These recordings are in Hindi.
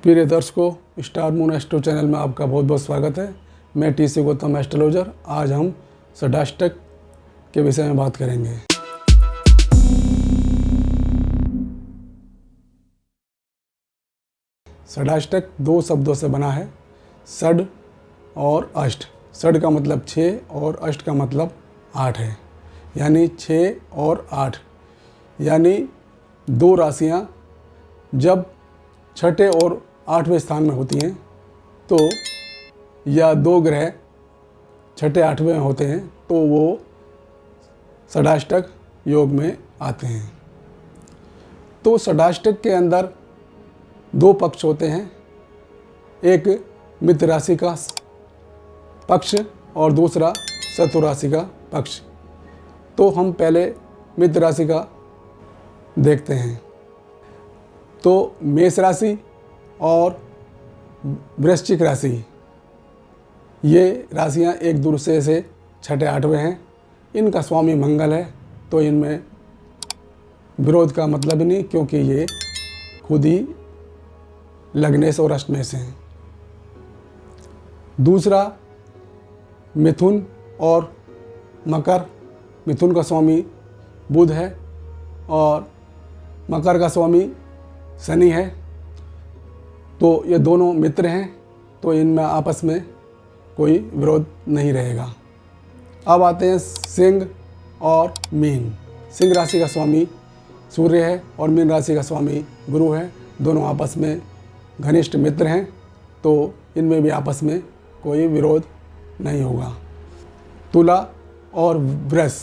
प्रिय दर्शकों, स्टार मून एस्ट्रो चैनल में आपका बहुत बहुत स्वागत है। मैं टीसी गौतम एस्ट्रोलॉजर। आज हम षडाष्टक के विषय में बात करेंगे। षडाष्टक दो शब्दों से बना है, षड और अष्ट। षड का मतलब 6 और अष्ट का मतलब 8 है, यानी 6 और 8, यानी दो राशियां जब छठे और 8वें स्थान में होती हैं तो, या दो ग्रह छठे 8वें में होते हैं तो वो षडाष्टक योग में आते हैं। तो षडाष्टक के अंदर दो पक्ष होते हैं, एक मित्र राशि का पक्ष और दूसरा शत्रु राशि का पक्ष। तो हम पहले मित्र राशि का देखते हैं। तो मेष राशि और वृश्चिक राशि, ये राशियां एक दूसरे से छठे 8वें हैं। इनका स्वामी मंगल है, तो इनमें विरोध का मतलब ही नहीं, क्योंकि ये खुद ही लग्नेश और अष्टमेश हैं। दूसरा मिथुन और मकर। मिथुन का स्वामी बुध है और मकर का स्वामी शनि है। तो ये दोनों मित्र हैं, तो इनमें आपस में कोई विरोध नहीं रहेगा। अब आते हैं सिंह और मीन। सिंह राशि का स्वामी सूर्य है और मीन राशि का स्वामी गुरु है। दोनों आपस में घनिष्ठ मित्र हैं, तो इनमें भी आपस में कोई विरोध नहीं होगा। तुला और वृष,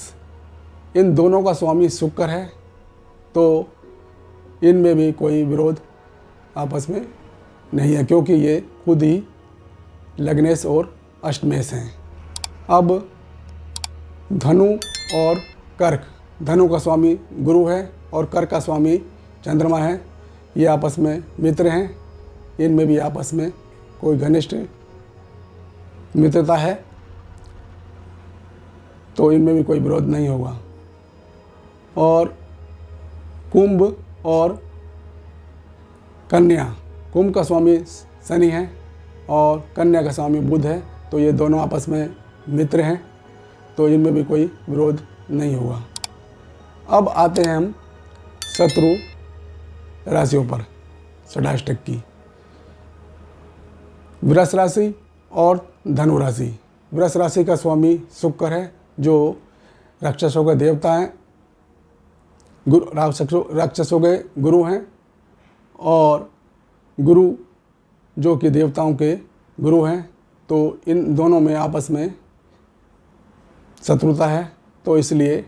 इन दोनों का स्वामी शुक्र है, तो इनमें भी कोई विरोध आपस में नहीं है, क्योंकि ये खुद ही लग्नेश और अष्टमेश हैं। अब धनु और कर्क। धनु का स्वामी गुरु है और कर्क का स्वामी चंद्रमा है। ये आपस में मित्र हैं, इनमें भी आपस में कोई घनिष्ठ मित्रता है, तो इनमें भी कोई विरोध नहीं होगा। और कुंभ और कन्या। कुंभ का स्वामी शनि है और कन्या का स्वामी बुध है, तो ये दोनों आपस में मित्र हैं, तो इनमें भी कोई विरोध नहीं होगा। अब आते हैं हम शत्रु राशियों पर षडाष्टक की। वृष राशि और धनु राशि। वृष राशि का स्वामी शुक्र है, जो राक्षसों के देवता हैं, राक्षसों के गुरु हैं, और गुरु जो कि देवताओं के गुरु हैं, तो इन दोनों में आपस में शत्रुता है, तो इसलिए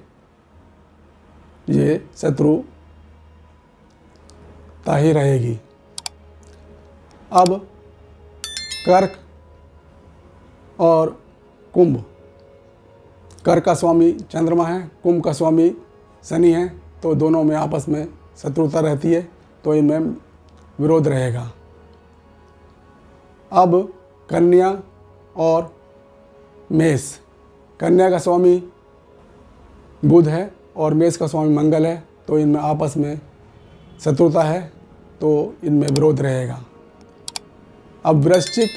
ये शत्रुता ही रहेगी। अब कर्क और कुंभ। कर्क का स्वामी चंद्रमा है, कुंभ का स्वामी शनि है, तो दोनों में आपस में शत्रुता रहती है, तो इनमें विरोध रहेगा। अब कन्या और मेष। कन्या का स्वामी बुध है और मेष का स्वामी मंगल है, तो इनमें आपस में शत्रुता है, तो इनमें विरोध रहेगा। अब वृश्चिक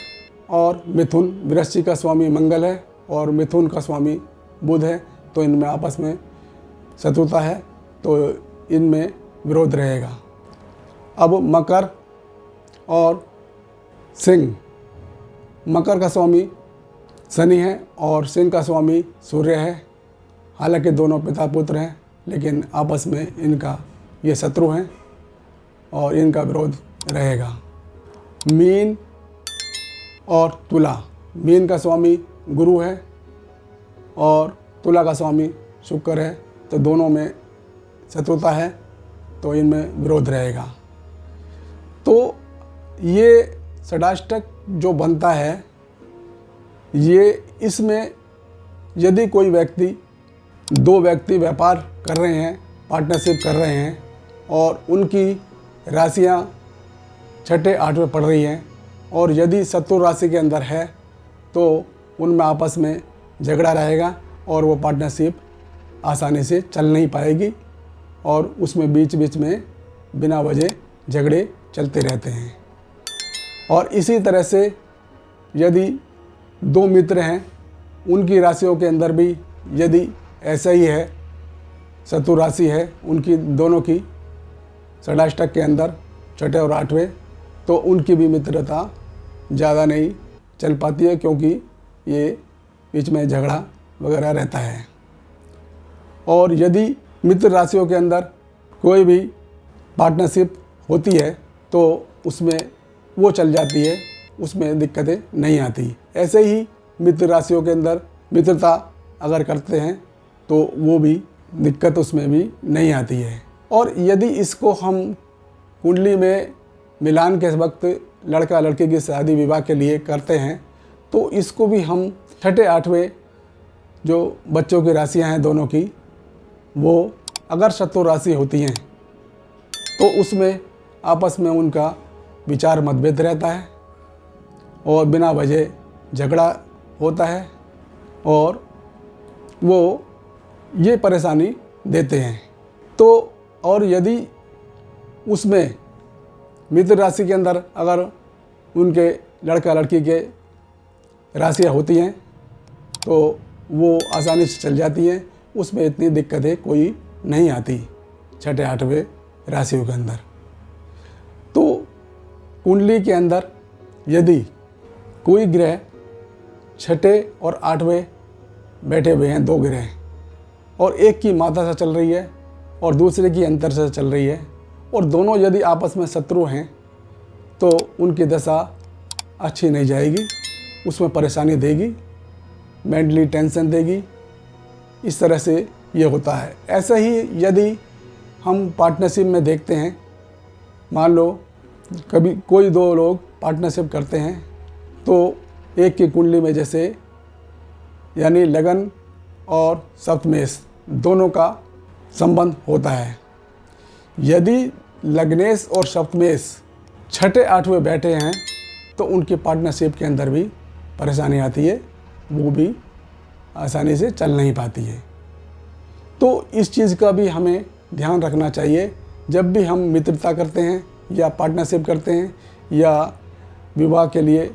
और मिथुन। वृश्चिक का स्वामी मंगल है और मिथुन का स्वामी बुध है, तो इनमें आपस में शत्रुता है, तो इनमें विरोध रहेगा। अब मकर और सिंह। मकर का स्वामी शनि है और सिंह का स्वामी सूर्य है। हालांकि दोनों पिता पुत्र हैं, लेकिन आपस में इनका ये शत्रु हैं और इनका विरोध रहेगा। मीन और तुला। मीन का स्वामी गुरु है और तुला का स्वामी शुक्र है, तो दोनों में शत्रुता है, तो इनमें विरोध रहेगा। तो ये षडाष्टक जो बनता है, ये इसमें यदि कोई व्यक्ति, दो व्यक्ति व्यापार कर रहे हैं, पार्टनरशिप कर रहे हैं, और उनकी राशियां छठे 8वें पड़ रही हैं, और यदि शत्रु राशि के अंदर है, तो उनमें आपस में झगड़ा रहेगा और वो पार्टनरशिप आसानी से चल नहीं पाएगी, और उसमें बीच बीच में बिना वजह झगड़े चलते रहते हैं। और इसी तरह से यदि दो मित्र हैं, उनकी राशियों के अंदर भी यदि ऐसा ही है, शत्रु राशि है उनकी दोनों की षडाष्टक के अंदर छठे और आठवें, तो उनकी भी मित्रता ज़्यादा नहीं चल पाती है, क्योंकि ये बीच में झगड़ा वगैरह रहता है। और यदि मित्र राशियों के अंदर कोई भी पार्टनरशिप होती है तो उसमें वो चल जाती है, उसमें दिक्कतें नहीं आती। ऐसे ही मित्र राशियों के अंदर मित्रता अगर करते हैं तो वो भी दिक्कत उसमें भी नहीं आती है। और यदि इसको हम कुंडली में मिलान के वक्त लड़का लड़की की शादी विवाह के लिए करते हैं तो इसको भी हम छठे आठवें जो बच्चों की राशियां हैं दोनों की, वो अगर शत्रु राशि होती हैं तो उसमें आपस में उनका विचार मतभेद रहता है और बिना वजह झगड़ा होता है और वो ये परेशानी देते हैं। तो और यदि उसमें मित्र राशि के अंदर अगर उनके लड़का लड़की के राशियाँ होती हैं तो वो आसानी से चल जाती हैं, उसमें इतनी दिक्कतें कोई नहीं आती छठे आठवें राशियों के अंदर। तो कुंडली के अंदर यदि कोई ग्रह छठे और आठवें बैठे हुए हैं, दो ग्रह, और एक की माता से चल रही है और दूसरे की अंतर से चल रही है, और दोनों यदि आपस में शत्रु हैं तो उनकी दशा अच्छी नहीं जाएगी, उसमें परेशानी देगी, मेंटली टेंशन देगी। इस तरह से ये होता है। ऐसा ही यदि हम पार्टनरशिप में देखते हैं, मान लो कभी कोई दो लोग पार्टनरशिप करते हैं तो एक की कुंडली में जैसे यानी लगन और सप्तमेश दोनों का संबंध होता है। यदि लग्नेश और सप्तमेश छठे आठवें बैठे हैं तो उनकी पार्टनरशिप के अंदर भी परेशानी आती है, वो भी आसानी से चल नहीं पाती है। तो इस चीज़ का भी हमें ध्यान रखना चाहिए जब भी हम मित्रता करते हैं या पार्टनरशिप करते हैं या विवाह के लिए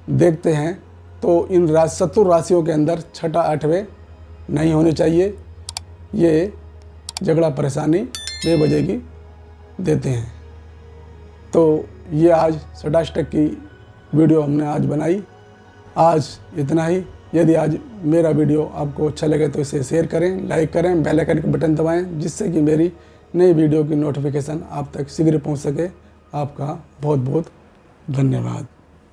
देखते हैं, तो इन शत्रु राशियों के अंदर छठा आठवें नहीं होने चाहिए। ये झगड़ा परेशानी बेवजह की देते हैं। तो ये आज षडाष्टक की वीडियो हमने आज बनाई। आज इतना ही। यदि आज मेरा वीडियो आपको अच्छा लगे तो इसे शेयर करें, लाइक करें, बेल आइकन का बटन दबाएं, जिससे कि मेरी नई वीडियो की नोटिफिकेशन आप तक शीघ्र पहुंच सके। आपका बहुत बहुत धन्यवाद।